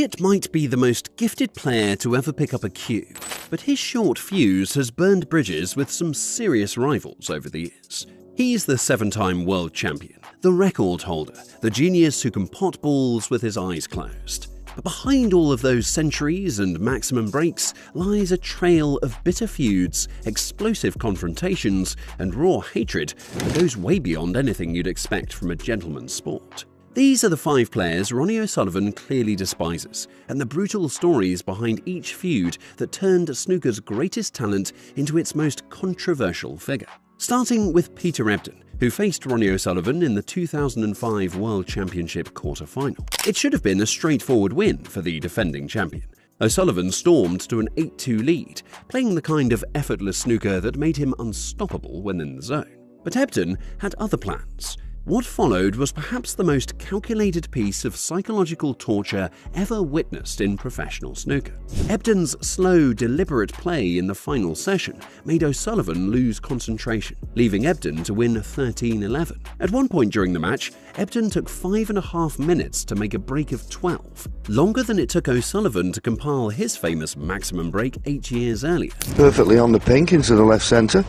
Piggott might be the most gifted player to ever pick up a cue, but his short fuse has burned bridges with some serious rivals over the years. He's the 7-time world champion, the record holder, the genius who can pot balls with his eyes closed. But behind all of those centuries and maximum breaks lies a trail of bitter feuds, explosive confrontations, and raw hatred that goes way beyond anything you'd expect from a gentleman's sport. These are the 5 players Ronnie O'Sullivan clearly despises, and the brutal stories behind each feud that turned snooker's greatest talent into its most controversial figure. Starting with Peter Ebdon, who faced Ronnie O'Sullivan in the 2005 World Championship quarter-final. It should have been a straightforward win for the defending champion. O'Sullivan stormed to an 8-2 lead, playing the kind of effortless snooker that made him unstoppable when in the zone. But Ebdon had other plans. What followed was perhaps the most calculated piece of psychological torture ever witnessed in professional snooker. Ebdon's slow, deliberate play in the final session made O'Sullivan lose concentration, leaving Ebdon to win 13-11. At one point during the match, Ebdon took 5.5 minutes to make a break of 12, longer than it took O'Sullivan to compile his famous maximum break 8 years earlier. Perfectly on the pink into the left centre.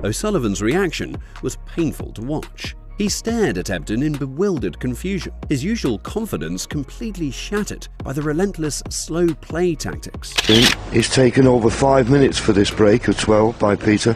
O'Sullivan's reaction was painful to watch. He stared at Ebdon in bewildered confusion, his usual confidence completely shattered by the relentless slow play tactics. It's taken over 5 minutes for this break of 12 by Peter.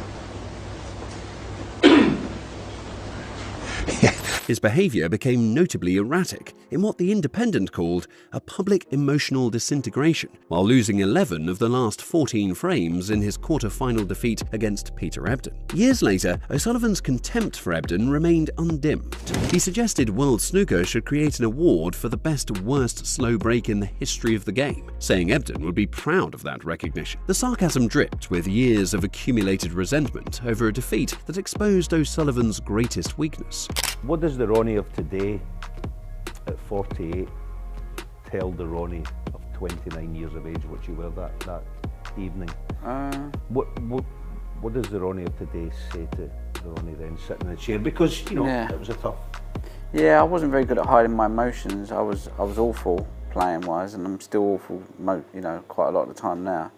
His behaviour became notably erratic in what The Independent called a public emotional disintegration, while losing 11 of the last 14 frames in his quarter-final defeat against Peter Ebdon. Years later, O'Sullivan's contempt for Ebdon remained undimmed. He suggested World Snooker should create an award for the best worst slow break in the history of the game, saying Ebdon would be proud of that recognition. The sarcasm dripped with years of accumulated resentment over a defeat that exposed O'Sullivan's greatest weakness. What does the Ronnie of today, at 48, tell the Ronnie of 29 years of age what you were that evening? What does the Ronnie of today say to the Ronnie then sitting in the chair? Because, you know, it was a tough... Yeah, I wasn't very good at hiding my emotions. I was awful playing-wise, and I'm still awful, you know, quite a lot of the time now.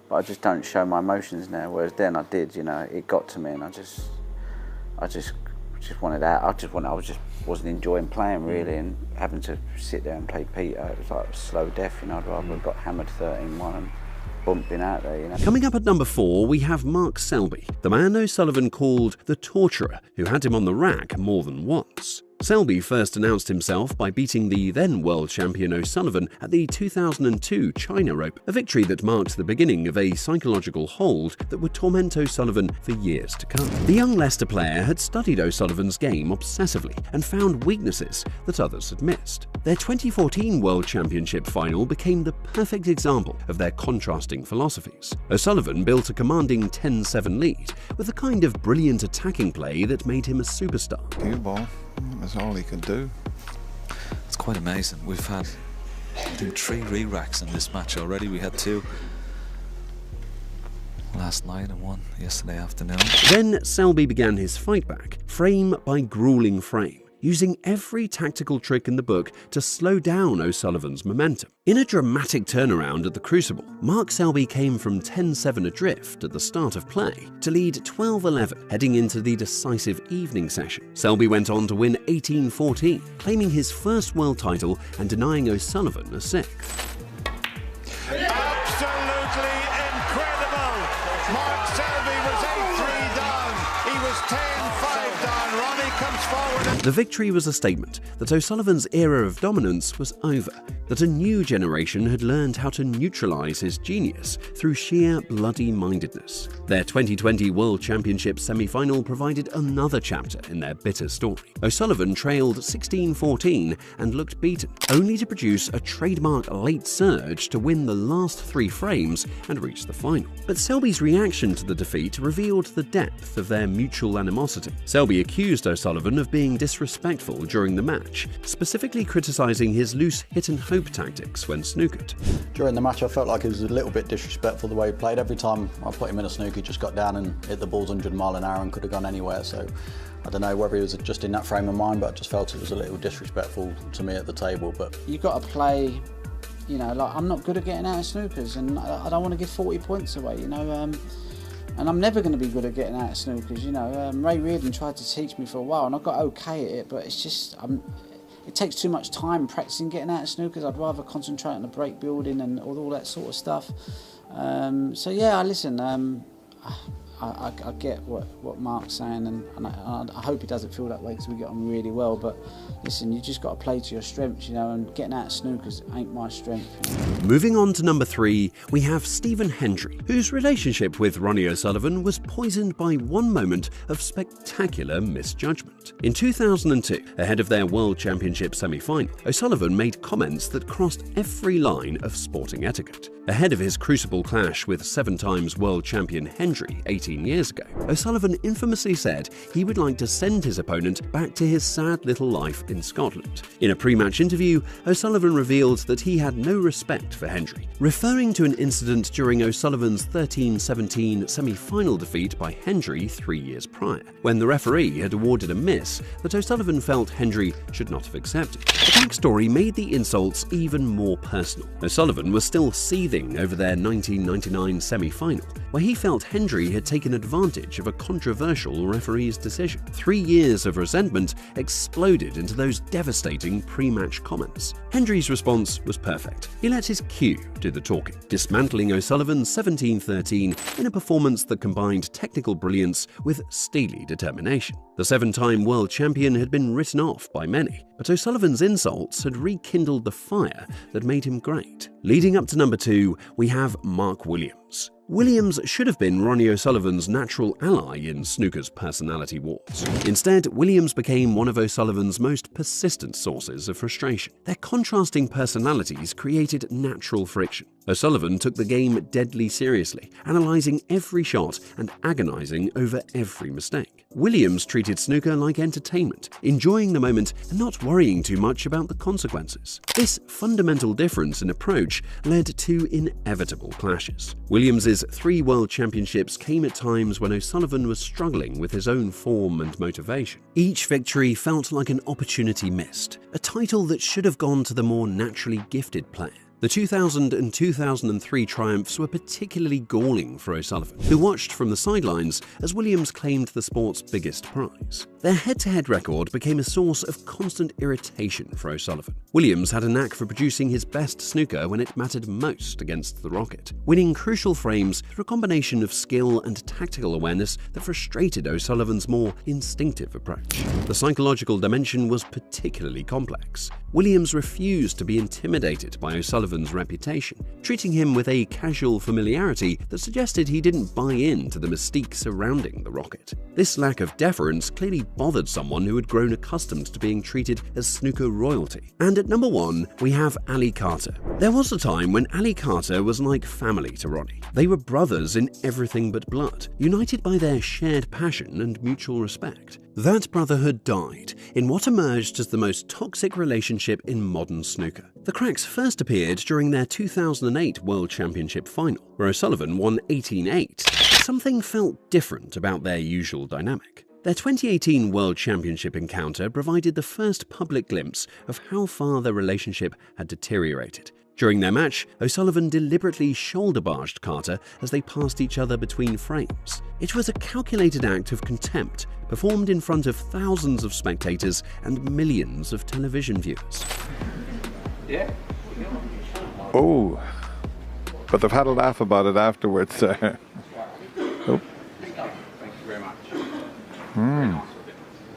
But I just don't show my emotions now, whereas then I did, you know, it got to me, and I just wanted out. I just wasn't enjoying playing really, and having to sit there and play Peter, it was like a slow death, you know. I'd rather have got hammered 13-1 and bumping out there, you know. Coming up at number 4, we have Mark Selby, the man O'Sullivan called the torturer, who had him on the rack more than once. Selby first announced himself by beating the then world champion O'Sullivan at the 2002 China Open, a victory that marked the beginning of a psychological hold that would torment O'Sullivan for years to come. The young Leicester player had studied O'Sullivan's game obsessively and found weaknesses that others had missed. Their 2014 World Championship final became the perfect example of their contrasting philosophies. O'Sullivan built a commanding 10-7 lead with a kind of brilliant attacking play that made him a superstar. Cue ball. That's all he could do. It's quite amazing. We've had, I think, 3 re-racks in this match already. We had 2 last night and 1 yesterday afternoon. Then Selby began his fight back, frame by grueling frame, using every tactical trick in the book to slow down O'Sullivan's momentum. In a dramatic turnaround at the Crucible, Mark Selby came from 10-7 adrift at the start of play to lead 12-11 heading into the decisive evening session. Selby went on to win 18-14, claiming his first world title and denying O'Sullivan a 6th. Absolutely incredible! Mark Selby was 8-3 down. He was 10-5 down. Ronnie comes forward. The victory was a statement that O'Sullivan's era of dominance was over, that a new generation had learned how to neutralise his genius through sheer bloody-mindedness. Their 2020 World Championship semi-final provided another chapter in their bitter story. O'Sullivan trailed 16-14 and looked beaten, only to produce a trademark late surge to win the last 3 frames and reach the final. But Selby's reaction to the defeat revealed the depth of their mutual animosity. Selby accused O'Sullivan of being disrespectful during the match, specifically criticising his loose hit-and-hope tactics when snookered. During the match I felt like it was a little bit disrespectful the way he played. Every time I put him in a snooker he just got down and hit the balls 100 mile an hour and could have gone anywhere, so I don't know whether he was just in that frame of mind, but I just felt it was a little disrespectful to me at the table. But you've got to play, you know, like I'm not good at getting out of snookers and I don't want to give 40 points away, you know, and I'm never going to be good at getting out of snookers, you know. Ray Reardon tried to teach me for a while and I got okay at it, but it's just, it takes too much time practicing getting out of snookers. I'd rather concentrate on the break building and all that sort of stuff. So yeah, listen, I get what Mark's saying, and I hope he doesn't feel that way because we get on really well. But listen, you just got to play to your strengths, you know, and getting out of snookers ain't my strength. You know? Moving on to number 3, we have Stephen Hendry, whose relationship with Ronnie O'Sullivan was poisoned by one moment of spectacular misjudgment. In 2002, ahead of their World Championship semi-final, O'Sullivan made comments that crossed every line of sporting etiquette. Ahead of his Crucible clash with 7-times world champion Hendry 18 years ago, O'Sullivan infamously said he would like to send his opponent back to his sad little life in Scotland. In a pre-match interview, O'Sullivan revealed that he had no respect for Hendry, referring to an incident during O'Sullivan's 13-17 semi-final defeat by Hendry 3 years prior, when the referee had awarded a miss that O'Sullivan felt Hendry should not have accepted. The backstory made the insults even more personal. O'Sullivan was still seething over their 1999 semi-final, where he felt Hendry had taken advantage of a controversial referee's decision. 3 years of resentment exploded into those devastating pre-match comments. Hendry's response was perfect. He let his cue do the talking, dismantling O'Sullivan 17-13 in a performance that combined technical brilliance with steely determination. The 7-time world champion had been written off by many, but O'Sullivan's insults had rekindled the fire that made him great. Leading up to number 2, we have Mark Williams. Williams should have been Ronnie O'Sullivan's natural ally in snooker's personality wars. Instead, Williams became one of O'Sullivan's most persistent sources of frustration. Their contrasting personalities created natural friction. O'Sullivan took the game deadly seriously, analysing every shot and agonising over every mistake. Williams treated snooker like entertainment, enjoying the moment and not worrying too much about the consequences. This fundamental difference in approach led to inevitable clashes. Williams's 3 world championships came at times when O'Sullivan was struggling with his own form and motivation. Each victory felt like an opportunity missed, a title that should have gone to the more naturally gifted player. The 2000 and 2003 triumphs were particularly galling for O'Sullivan, who watched from the sidelines as Williams claimed the sport's biggest prize. Their head-to-head record became a source of constant irritation for O'Sullivan. Williams had a knack for producing his best snooker when it mattered most against the Rocket, winning crucial frames through a combination of skill and tactical awareness that frustrated O'Sullivan's more instinctive approach. The psychological dimension was particularly complex. Williams refused to be intimidated by O'Sullivan's reputation, treating him with a casual familiarity that suggested he didn't buy into the mystique surrounding the Rocket. This lack of deference clearly bothered someone who had grown accustomed to being treated as snooker royalty. And at number 1, we have Ali Carter. There was a time when Ali Carter was like family to Ronnie. They were brothers in everything but blood, united by their shared passion and mutual respect. That brotherhood died in what emerged as the most toxic relationship in modern snooker. The cracks first appeared during their 2008 World Championship final, where O'Sullivan won 18-8. Something felt different about their usual dynamic. Their 2018 World Championship encounter provided the first public glimpse of how far their relationship had deteriorated. During their match, O'Sullivan deliberately shoulder-barged Carter as they passed each other between frames. It was a calculated act of contempt, performed in front of thousands of spectators and millions of television viewers. Yeah. Oh, but they've had a laugh about it afterwards. Oh.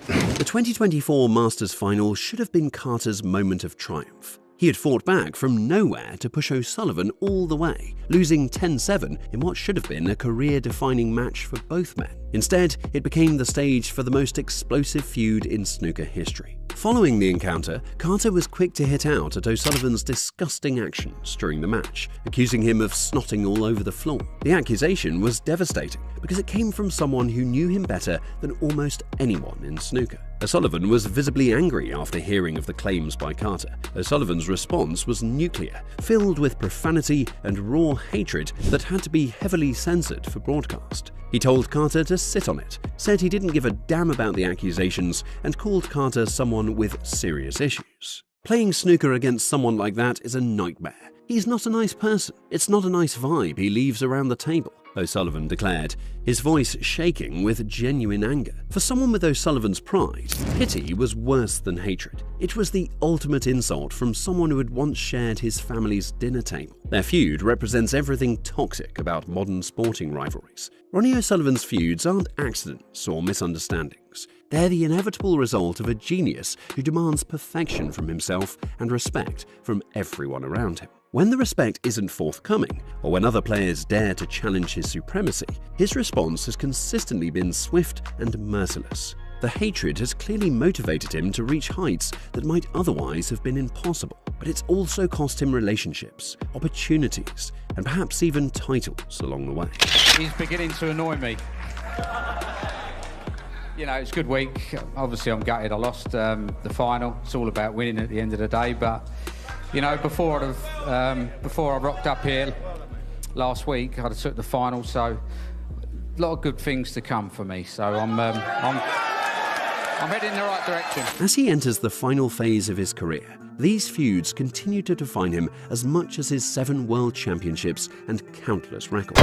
The 2024 Masters final should have been Carter's moment of triumph. He had fought back from nowhere to push O'Sullivan all the way, losing 10-7 in what should have been a career-defining match for both men. Instead, it became the stage for the most explosive feud in snooker history. Following the encounter, Carter was quick to hit out at O'Sullivan's disgusting actions during the match, accusing him of snotting all over the floor. The accusation was devastating because it came from someone who knew him better than almost anyone in snooker. O'Sullivan was visibly angry after hearing of the claims by Carter. O'Sullivan's response was nuclear, filled with profanity and raw hatred that had to be heavily censored for broadcast. He told Carter to sit on it, said he didn't give a damn about the accusations, and called Carter someone with serious issues. Playing snooker against someone like that is a nightmare. He's not a nice person. It's not a nice vibe he leaves around the table, O'Sullivan declared, his voice shaking with genuine anger. For someone with O'Sullivan's pride, pity was worse than hatred. It was the ultimate insult from someone who had once shared his family's dinner table. Their feud represents everything toxic about modern sporting rivalries. Ronnie O'Sullivan's feuds aren't accidents or misunderstandings. They're the inevitable result of a genius who demands perfection from himself and respect from everyone around him. When the respect isn't forthcoming, or when other players dare to challenge his supremacy, his response has consistently been swift and merciless. The hatred has clearly motivated him to reach heights that might otherwise have been impossible, but it's also cost him relationships, opportunities, and perhaps even titles along the way. He's beginning to annoy me. You know, it's a good week. Obviously, I'm gutted I lost the final. It's all about winning at the end of the day, but you know, before I rocked up here last week, I'd have took the final, so a lot of good things to come for me. So I'm heading in the right direction. As he enters the final phase of his career, these feuds continue to define him as much as his 7 world championships and countless records.